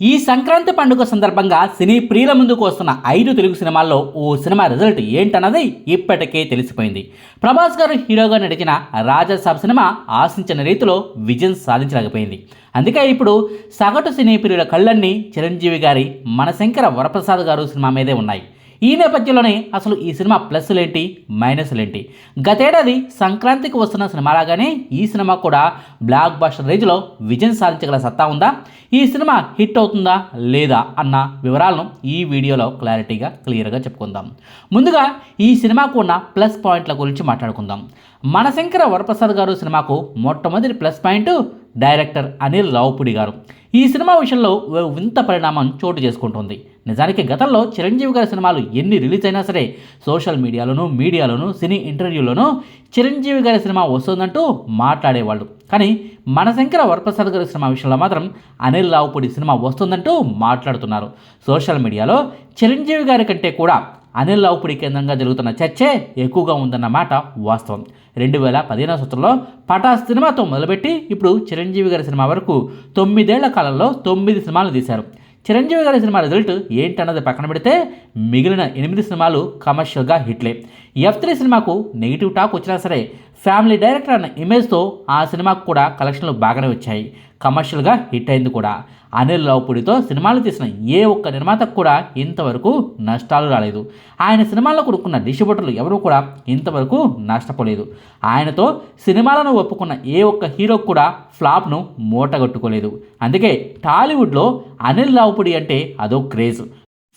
ఈ సంక్రాంతి పండుగ సందర్భంగా సినీ ప్రియుల ముందుకు వస్తున్న 5 తెలుగు సినిమాల్లో ఓ సినిమా రిజల్ట్ ఏంటన్నది ఇప్పటికే తెలిసిపోయింది. ప్రభాస్ గారు హీరోగా నడిచిన రాజాసాబ్ సినిమా ఆశించిన రీతిలో విజయం సాధించలేకపోయింది. అందుకే ఇప్పుడు సగటు సినీ ప్రియుల కళ్ళన్నీ చిరంజీవి గారి మనశంకర వరప్రసాద్ గారు సినిమా మీదే ఉన్నాయి. ఈ నేపథ్యంలోనే అసలు ఈ సినిమా ప్లస్సులేంటి, మైనస్లేంటి? గతేడాది సంక్రాంతికి వస్తున్న సినిమాలాగానే ఈ సినిమా కూడా బ్లాక్ బస్టర్ రేంజ్లో విజయం సాధించగల సత్తా ఉందా? ఈ సినిమా హిట్ అవుతుందా లేదా అన్న వివరాలను ఈ వీడియోలో క్లియర్గా చెప్పుకుందాం. ముందుగా ఈ సినిమాకు ఉన్న ప్లస్ పాయింట్ల గురించి మాట్లాడుకుందాం. మనశంకర వరప్రసాద్ గారు సినిమాకు మొట్టమొదటి plus point director Anil Ravipudi గారు. ఈ సినిమా విషయంలో ఓ వింత పరిణామం చోటు చేసుకుంటుంది. నిజానికి గతంలో చిరంజీవి గారి సినిమాలు ఎన్ని రిలీజ్ అయినా సరే సోషల్ మీడియాలోను సినీ ఇంటర్వ్యూలోనూ చిరంజీవి గారి సినిమా వస్తుందంటూ మాట్లాడేవాళ్ళు. కానీ మనశంకర వరప్రసాద్ గారి సినిమా విషయంలో మాత్రం అనిల్ రావుపుడి సినిమా వస్తుందంటూ మాట్లాడుతున్నారు. సోషల్ మీడియాలో చిరంజీవి గారి కంటే కూడా అనిల్ రావుపుడి కేంద్రంగా జరుగుతున్న చర్చే ఎక్కువగా ఉందన్నమాట వాస్తవం. 2015 సంవత్సరంలో పటాస్ సినిమాతో మొదలుపెట్టి ఇప్పుడు చిరంజీవి గారి సినిమా వరకు 9 ఏళ్ల కాలంలో 9 సినిమాలు తీశారు. చిరంజీవి గారి సినిమా రిజల్ట్ ఏంటన్నది పక్కన పెడితే మిగిలిన 8 సినిమాలు కమర్షియల్గా హిట్లే. F3 సినిమాకు నెగిటివ్ టాక్ వచ్చినా సరే ఫ్యామిలీ డైరెక్టర్ అన్న ఇమేజ్తో ఆ సినిమాకు కూడా కలెక్షన్లు బాగానే వచ్చాయి. కమర్షియల్గా హిట్ అయింది కూడా. అనిల్ రావుపుడితో సినిమాలు తీసిన ఏ ఒక్క నిర్మాతకు కూడా ఇంతవరకు నష్టాలు రాలేదు. ఆయన సినిమాల్లో కొనుక్కున్న డిస్ట్రిబ్యూటర్లు ఎవరూ కూడా ఇంతవరకు నష్టపోలేదు. ఆయనతో సినిమాలను ఒప్పుకున్న ఏ ఒక్క హీరో కూడా ఫ్లాప్ను మూటగట్టుకోలేదు. అందుకే టాలీవుడ్లో అనిల్ రావుపుడి అంటే అదో క్రేజ్.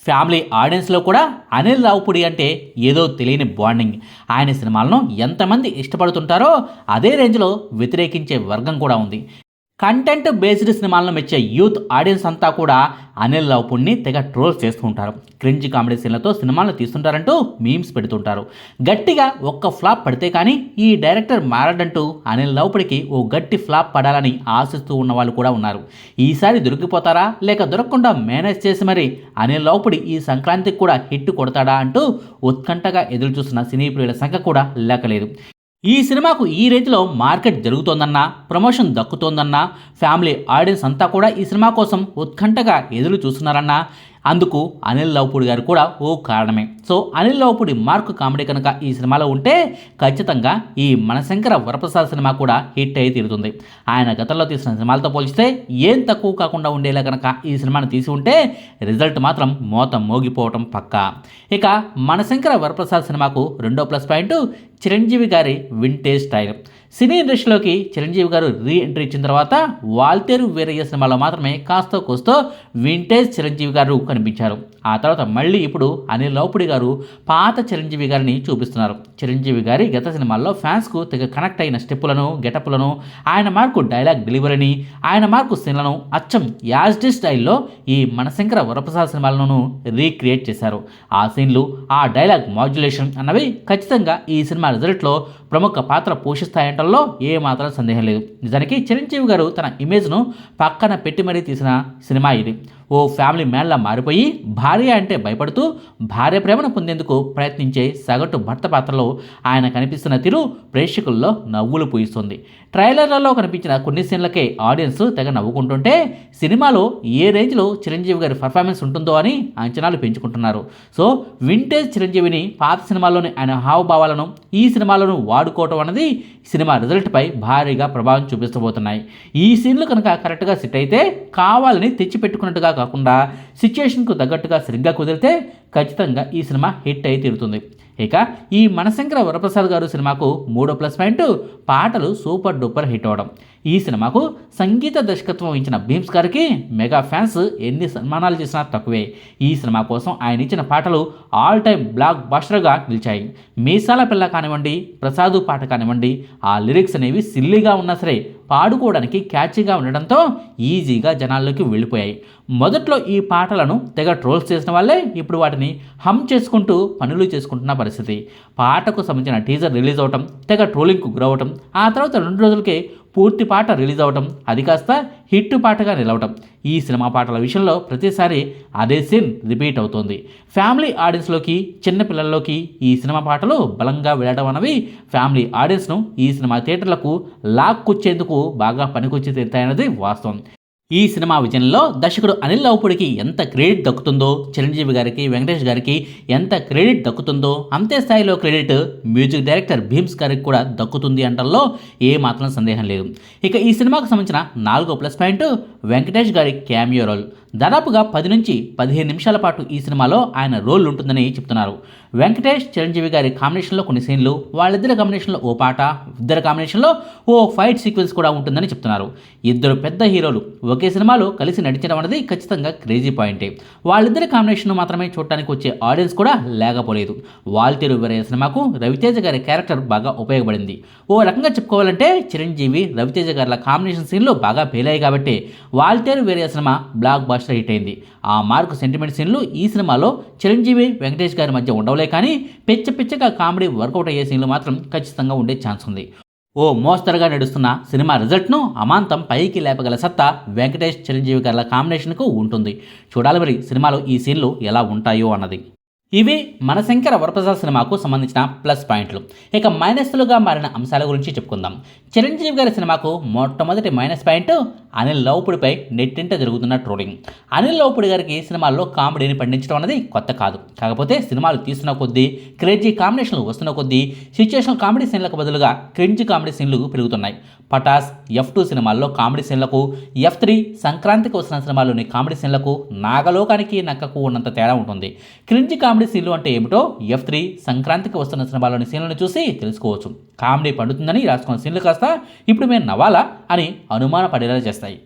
ఫ్యామిలీ ఆడియన్స్లో కూడా అనిల్ రావుపుడి అంటే ఏదో తెలియని బాండింగ్. ఆయన సినిమాలను ఎంతమంది ఇష్టపడుతుంటారో అదే రేంజ్లో వ్యతిరేకించే వర్గం కూడా ఉంది. కంటెంట్ బేస్డ్ సినిమాలను మెచ్చే యూత్ ఆడియన్స్ అంతా కూడా అనిల్ రావుపుడిని తెగ ట్రోల్స్ చేస్తూ ఉంటారు. క్రింజ్ కామెడీ సీన్లతో సినిమాలను తీస్తుంటారంటూ మీమ్స్ పెడుతుంటారు. గట్టిగా ఒక్క ఫ్లాప్ పడితే కానీ ఈ డైరెక్టర్ మారడంటూ అనిల్ రావుపుడికి ఓ గట్టి ఫ్లాప్ పడాలని ఆశిస్తూ ఉన్న వాళ్ళు కూడా ఉన్నారు. ఈసారి దొరికిపోతారా లేక దొరకకుండా మేనేజ్ చేసి మరి అనిల్ రావుపుడి ఈ సంక్రాంతికి కూడా హిట్ కొడతాడా అంటూ ఉత్కంఠగా ఎదురు చూస్తున్న సినీ ప్రియుల సంఖ్య కూడా లెక్కలేదు. ఈ సినిమాకు ఈ రేంజ్లో మార్కెట్ జరుగుతోందన్నా, ప్రమోషన్ దక్కుతోందన్నా, ఫ్యామిలీ ఆడియన్స్ అంతా కూడా ఈ సినిమా కోసం ఉత్కంఠగా ఎదురు చూస్తున్నారన్నా అందుకు అనిల్ రావుపుడి గారు కూడా ఓ కారణమే. So Anil Ravipudi mark comedy కనుక ఈ సినిమాలో ఉంటే ఖచ్చితంగా ఈ మనశంకర వరప్రసాద్ సినిమా కూడా హిట్ అయి తీరుతుంది. ఆయన గతంలో తీసిన సినిమాలతో పోల్చితే ఏం తక్కువ కాకుండా ఉండేలా కనుక ఈ సినిమాను తీసి ఉంటే రిజల్ట్ మాత్రం మోగిపోవటం పక్కా. ఇక మనశంకర వరప్రసాద్ సినిమాకు రెండో ప్లస్ పాయింట్ చిరంజీవి గారి వింటేజ్ స్టైల్. సినీ ఇండస్ట్రీలోకి చిరంజీవి గారు రీ ఎంట్రీ ఇచ్చిన తర్వాత వాల్తేరు వీరయ్య సినిమాలో మాత్రమే కాస్తో కోస్తో వింటేజ్ చిరంజీవి గారు కనిపించారు. ఆ తర్వాత మళ్ళీ ఇప్పుడు అనిల్ రావుపుడి గారు పాత చిరంజీవి గారిని చూపిస్తున్నారు. చిరంజీవి గారి గత సినిమాల్లో ఫ్యాన్స్కు తెగ కనెక్ట్ అయిన స్టెప్పులను, గెటప్లను, ఆయన మార్కు డైలాగ్ డెలివరీని, ఆయన మార్కు సీన్లను అచ్చం యాజ్డి స్టైల్లో ఈ మనశంకర వరప్రసాద్ సినిమాలను రీక్రియేట్ చేశారు. ఆ సీన్లు, ఆ డైలాగ్ మాడ్యులేషన్ అన్నవి ఖచ్చితంగా ఈ సినిమా రిజల్ట్లో ప్రముఖ పాత్ర పోషిస్తాయంటల్లో ఏమాత్రం సందేహం లేదు. నిజానికి చిరంజీవి గారు తన ఇమేజ్ను పక్కన పెట్టి మరీ తీసిన సినిమా ఇది. ఓ ఫ్యామిలీ మ్యాన్లా మారిపోయి భార్య అంటే భయపడుతూ భార్య ప్రేమను పొందేందుకు ప్రయత్నించే సగటు భర్త పాత్రలో ఆయన కనిపిస్తున్న తీరు ప్రేక్షకుల్లో నవ్వులు పూయిస్తుంది. ట్రైలర్లలో కనిపించిన కొన్ని సీన్లకే ఆడియన్స్ తెగ నవ్వుకుంటుంటే సినిమాలో ఏ రేంజ్లో చిరంజీవి గారి పర్ఫార్మెన్స్ ఉంటుందో అని అంచనాలు పెంచుకుంటున్నారు. సో వింటేజ్ చిరంజీవిని పాత సినిమాల్లోని ఆయన హావభావాలను ఈ సినిమాలను వాడుకోవటం అన్నది సినిమా రిజల్ట్పై భారీగా ప్రభావం చూపిస్తబోతున్నాయి. ఈ సీన్లు కనుక కరెక్ట్గా సెట్ అయితే కావాలని తెచ్చిపెట్టుకున్నట్టుగా కాకుండా సిచ్యుయేషన్కు తగ్గట్టుగా సరిగ్గా కుదిరితే ఖచ్చితంగా ఈ సినిమా హిట్ అయి తీరుతుంది. ఇక ఈ మనశంకర వరప్రసాద్ గారు సినిమాకు మూడో ప్లస్ పాయింట్ పాటలు సూపర్ డూపర్ హిట్ అవడం. ఈ సినిమాకు సంగీత దర్శకత్వం వహించిన భీమ్స్ గారికి మెగా ఫ్యాన్స్ ఎన్ని సన్మానాలు చేసినా తక్కువే. ఈ సినిమా కోసం ఆయన ఇచ్చిన పాటలు ఆల్ టైమ్ బ్లాక్ బస్టర్గా నిలిచాయి. మీసాల పిల్ల కానివ్వండి, ప్రసాదు పాట కానివ్వండి, ఆ లిరిక్స్ అనేవి సిల్లీగా ఉన్నా సరే పాడుకోవడానికి క్యాచీగా ఉండడంతో ఈజీగా జనాల్లోకి వెళ్ళిపోయాయి. మొదట్లో ఈ పాటలను తెగ ట్రోల్స్ చేసిన వాళ్ళే ఇప్పుడు వాటిని హమ్ చేసుకుంటూ పనులు చేసుకుంటున్న పరిస్థితి. పాటకు సంబంధించిన టీజర్ రిలీజ్ అవటం తెగ ట్రోలింగ్కు గురవటం, ఆ తర్వాత 2 రోజులకే పూర్తి పాట రిలీజ్ అవ్వటం, అది కాస్త హిట్ పాటగా నిలవటం. ఈ సినిమా పాటల విషయంలో ప్రతిసారి అదే సీన్ రిపీట్ అవుతోంది. ఫ్యామిలీ ఆడియన్స్లోకి, చిన్నపిల్లల్లోకి ఈ సినిమా పాటలు బలంగా వెళ్ళడం అనేవి ఫ్యామిలీ ఆడియన్స్ను ఈ సినిమా థియేటర్లకు లాక్కొచ్చేందుకు బాగా పనికొచ్చి తీరుతాయన్నది వాస్తవం. ఈ సినిమా విజయంలో దర్శకుడు అనిల్ రావిపూడికి ఎంత క్రెడిట్ దక్కుతుందో, చిరంజీవి గారికి, వెంకటేష్ గారికి ఎంత క్రెడిట్ దక్కుతుందో అంతే స్థాయిలో క్రెడిట్ మ్యూజిక్ డైరెక్టర్ భీమ్స్ గారికి కూడా దక్కుతుంది అంటల్లో ఏ మాత్రం సందేహం లేదు. ఇక ఈ సినిమాకు సంబంధించిన 4వ ప్లస్ పాయింట్ వెంకటేష్ గారి క్యామియో రోల్. దాదాపుగా 10 నుంచి 15 నిమిషాల పాటు ఈ సినిమాలో ఆయన రోల్ ఉంటుందని చెప్తున్నారు. వెంకటేష్, చిరంజీవి గారి కాంబినేషన్లో కొన్ని సీన్లు, వాళ్ళిద్దరి కాంబినేషన్లో ఓ పాట, ఇద్దరి కాంబినేషన్లో ఓ ఫైట్ సీక్వెన్స్ కూడా ఉంటుందని చెప్తున్నారు. ఇద్దరు పెద్ద హీరోలు ఒకే సినిమాలో కలిసి నటించడం అనేది ఖచ్చితంగా క్రేజీ పాయింటే. వాళ్ళిద్దరి కాంబినేషన్ మాత్రమే చూడటానికి వచ్చే ఆడియన్స్ కూడా లేకపోలేదు. వాల్తేరు వీరయ్య సినిమాకు రవితేజ గారి క్యారెక్టర్ బాగా ఉపయోగపడింది. ఓ రకంగా చెప్పుకోవాలంటే చిరంజీవి, రవితేజ గారి కాంబినేషన్ సీన్లు బాగా ఫెయిల్ కాబట్టి Waltair Veerayya cinema blockbuster hit అయింది. ఆ మార్కు సెంటిమెంట్ సీన్లు ఈ సినిమాలో చిరంజీవి, వెంకటేష్ గారి మధ్య ఉండవులే కానీ పిచ్చగా కామెడీ వర్కౌట్ అయ్యే సీన్లు మాత్రం ఖచ్చితంగా ఉండే ఛాన్స్ ఉంది. ఓ మోస్తరుగా నడుస్తున్న సినిమా రిజల్ట్ను అమాంతం పైకి లేపగల సత్తా వెంకటేష్, చిరంజీవి గారి కాంబినేషన్కు ఉంటుంది. చూడాలి మరి సినిమాలో ఈ సీన్లు ఎలా ఉంటాయో అన్నది. ఇవి మనశంకర వరప్రసాద్ సినిమాకు సంబంధించిన ప్లస్ పాయింట్లు. ఇక మైనస్లుగా మారిన అంశాల గురించి చెప్పుకుందాం. చిరంజీవి గారి సినిమాకు మొట్టమొదటి మైనస్ పాయింట్ అనిల్ రావిపూడిపై నెట్టింట జరుగుతున్న ట్రోలింగ్. అనిల్ రావిపూడి గారికి సినిమాల్లో కామెడీని పండించడం అనేది కొత్త కాదు. కాకపోతే సినిమాలు తీస్తున్న కొద్దీ, క్రేజీ కాంబినేషన్లు వస్తున్న కొద్దీ సిచ్యుయేషనల్ కామెడీ సీన్లకు బదులుగా క్రింజ్ కామెడీ సీన్లు పెరుగుతున్నాయి. పటాస్, F2 సినిమాల్లో కామెడీ సీన్లకు, F3 సంక్రాంతికి వస్తున్న సినిమాల్లోని కామెడీ సీన్లకు నాగలోకానికి నక్కకు ఉన్నంత తేడా ఉంటుంది. క్రింజ్ కామెడీ సీన్లు అంటే ఏమిటో F3 సంక్రాంతికి వస్తున్న సినిమాలోని సీన్లను చూసి తెలుసుకోవచ్చు. కామెడీ పండుతుందని రాసుకున్న సీన్లు కాస్త ఇప్పుడు మేము నవ్వాలా అని అనుమాన పడేలా చేస్తాయి.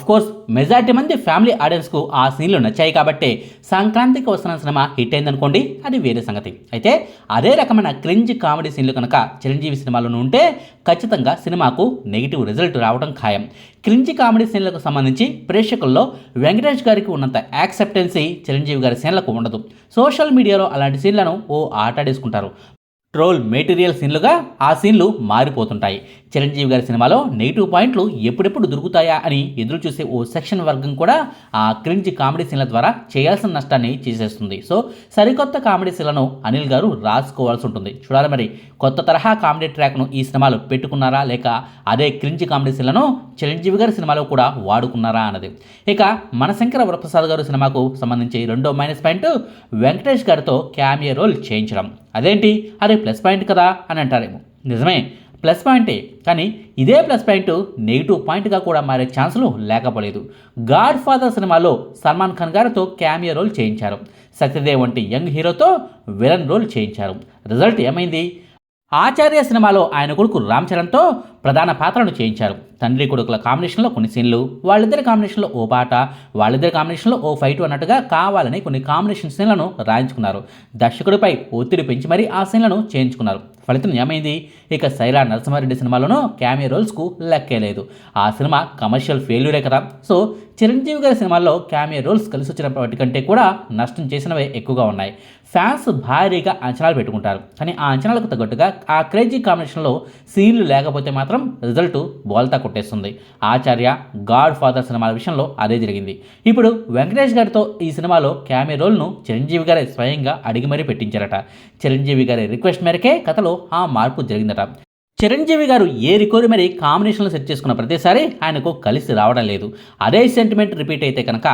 కోర్స్ మెజారిటీ మంది ఫ్యామిలీ ఆడియన్స్కు ఆ సీన్లు నచ్చాయి కాబట్టి సంక్రాంతికి వస్తున్న సినిమా హిట్ అయిందనుకోండి, అది వేరే సంగతి. అయితే అదే రకమైన క్రింజ్ కామెడీ సీన్లు కనుక చిరంజీవి సినిమాలోనూ ఉంటే ఖచ్చితంగా సినిమాకు నెగిటివ్ రిజల్ట్ రావడం ఖాయం. క్రింజ్ కామెడీ సీన్లకు సంబంధించి ప్రేక్షకుల్లో వెంకటేష్ గారికి ఉన్నంత యాక్సెప్టెన్సీ చిరంజీవి గారి సీన్లకు ఉండదు. సోషల్ మీడియాలో అలాంటి సీన్లను ఓ ఆటాడేసుకుంటారు. ట్రోల్ మెటీరియల్ సీన్లుగా ఆ సీన్లు మారిపోతుంటాయి. చిరంజీవి గారి సినిమాలో నెగిటివ్ పాయింట్లు ఎప్పుడెప్పుడు దొరుకుతాయా అని ఎదురు చూసే ఓ సెక్షన్ వర్గం కూడా ఆ క్రింజ్ కామెడీ సీన్ల ద్వారా చేయాల్సిన నష్టాన్ని చేసేస్తుంది. సో సరికొత్త కామెడీ సీన్లను అనిల్ గారు రాసుకోవాల్సి ఉంటుంది. చూడాలి మరి కొత్త తరహా కామెడీ ట్రాక్ను ఈ సినిమాలో పెట్టుకున్నారా, లేక అదే క్రింజ్ కామెడీ సీన్లను చిరంజీవి గారి సినిమాలో కూడా వాడుకున్నారా అన్నది. ఇక మనశంకర వరప్రసాద్ గారు సినిమాకు సంబంధించి రెండో మైనస్ పాయింట్ వెంకటేష్ గారితో క్యామియో రోల్ చేయించడం. అదేంటి, అదే ప్లస్ పాయింట్ కదా అని అంటారేమో. నిజమే, ప్లస్ పాయింటే, కానీ ఇదే ప్లస్ పాయింట్ నెగిటివ్ పాయింట్గా కూడా మారే ఛాన్సులు లేకపోలేదు. గాడ్ ఫాదర్ సినిమాలో సల్మాన్ ఖాన్ గారితో క్యామియో రోల్ చేయించారు. సత్యదేవ్ వంటి యంగ్ హీరోతో విలన్ రోల్ చేయించారు. రిజల్ట్ ఏమైంది? ఆచార్య సినిమాలో ఆయన కొడుకు రామ్ చరణ్తో ప్రధాన పాత్రను చేయించారు. తండ్రి కొడుకుల కాంబినేషన్లో కొన్ని సీన్లు, వాళ్ళిద్దరి కాంబినేషన్లో ఓ పాట, వాళ్ళిద్దరి కాంబినేషన్లో ఓ ఫైట్ అన్నట్టుగా కావాలని కొన్ని కాంబినేషన్ సీన్లను రాయించుకున్నారు. దర్శకుడిపై ఒత్తిడి పెంచి మరీ ఆ సీన్లను చేయించుకున్నారు. ఫలితం ఏమైంది? ఇక సైరా నరసింహారెడ్డి సినిమాలోనూ క్యామియో రోల్స్కు లెక్కే లేదు. ఆ సినిమా కమర్షియల్ ఫెయిల్యూరే కదా. సో చిరంజీవి గారి సినిమాల్లో క్యామియో రోల్స్ కలిసి వచ్చిన వాటికంటే కూడా నష్టం చేసినవే ఎక్కువగా ఉన్నాయి. ఫ్యాన్స్ భారీగా అంచనాలు పెట్టుకుంటారు, కానీ ఆ అంచనాలకు తగ్గట్టుగా ఆ క్రేజీ కాంబినేషన్లో సీన్లు లేకపోతే మాత్రం రిజల్ట్ బోల్తా కొట్టేస్తుంది. ఆచార్య, గాడ్ ఫాదర్ సినిమాల విషయంలో అదే జరిగింది. ఇప్పుడు వెంకటేష్ గారితో ఈ సినిమాలో క్యామియో రోల్ను చిరంజీవి గారే స్వయంగా అడిగి మరీ పెట్టించారట. చిరంజీవి గారి రిక్వెస్ట్ మేరకే కథలో ఆ మార్పు జరిగిందట. చిరంజీవి గారు ఏరికోరి మరి కాంబినేషన్లు సెట్ చేసుకున్న ప్రతిసారి ఆయనకు కలిసి రావడం లేదు. అదే సెంటిమెంట్ రిపీట్ అయితే కనుక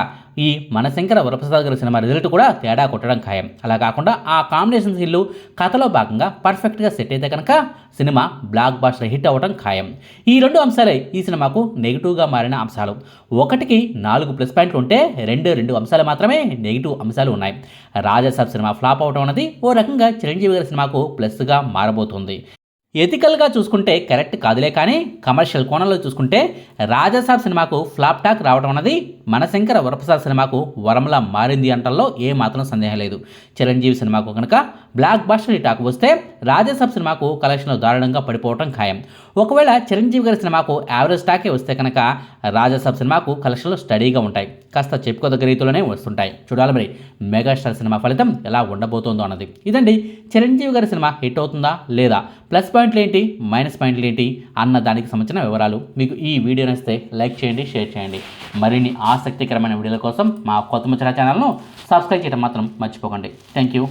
ఈ మనశంకర వరప్రసాద్ గారి సినిమా రిజల్ట్ కూడా తేడా కొట్టడం ఖాయం. అలా కాకుండా ఆ కాంబినేషన్ సీన్లు కథలో భాగంగా పర్ఫెక్ట్గా సెట్ అయితే కనుక సినిమా బ్లాక్ బాస్టర్ హిట్ అవ్వడం ఖాయం. ఈ రెండు అంశాలే ఈ సినిమాకు నెగిటివ్గా మారిన అంశాలు. ఒకటికి 4 ప్లస్ పాయింట్లు ఉంటే రెండు అంశాలు మాత్రమే నెగిటివ్ అంశాలు ఉన్నాయి. రాజాసాబ్ సినిమా ఫ్లాప్ అవడం అనేది ఓ రకంగా చిరంజీవి గారి సినిమాకు ప్లస్గా మారబోతుంది. ఎథికల్గా చూసుకుంటే కరెక్ట్ కాదులే, కానీ కమర్షియల్ కోణంలో చూసుకుంటే రాజాసాబ్ సినిమాకు ఫ్లాప్ టాక్ రావడం అన్నది మనశంకర వరప్రసాద్ సినిమాకు వరంలా మారింది అంటల్లో ఏ మాత్రం సందేహం లేదు. చిరంజీవి సినిమాకు కనుక బ్లాక్ బాస్టర్ టాక్ వస్తే రాజాసాబ్ సినిమాకు కలెక్షన్లు దారుణంగా పడిపోవడం ఖాయం. ఒకవేళ చిరంజీవి గారి సినిమాకు యావరేజ్ టాకే వస్తే కనుక రాజాసాబ్ సినిమాకు కలెక్షన్లు స్టడీగా ఉంటాయి, కాస్త చెప్పుకోదగ్గ రీతిలోనే వస్తుంటాయి. చూడాలి మరి మెగాస్టార్ సినిమా ఫలితం ఎలా ఉండబోతోందో అన్నది. ఇదండి చిరంజీవి గారి సినిమా హిట్ అవుతుందా లేదా, ప్లస్ పాయింట్లు ఏంటి, మైనస్ పాయింట్లు ఏంటి అన్న దానికి సంబంధించిన వివరాలు. మీకు ఈ వీడియో నచ్చితే లైక్ చేయండి, షేర్ చేయండి. మరిన్ని ఆసక్తికరమైన వీడియోల కోసం మా కొత్త ముచ్చట ఛానల్ను సబ్స్క్రైబ్ చేయడం మాత్రం మర్చిపోకండి. Thank you.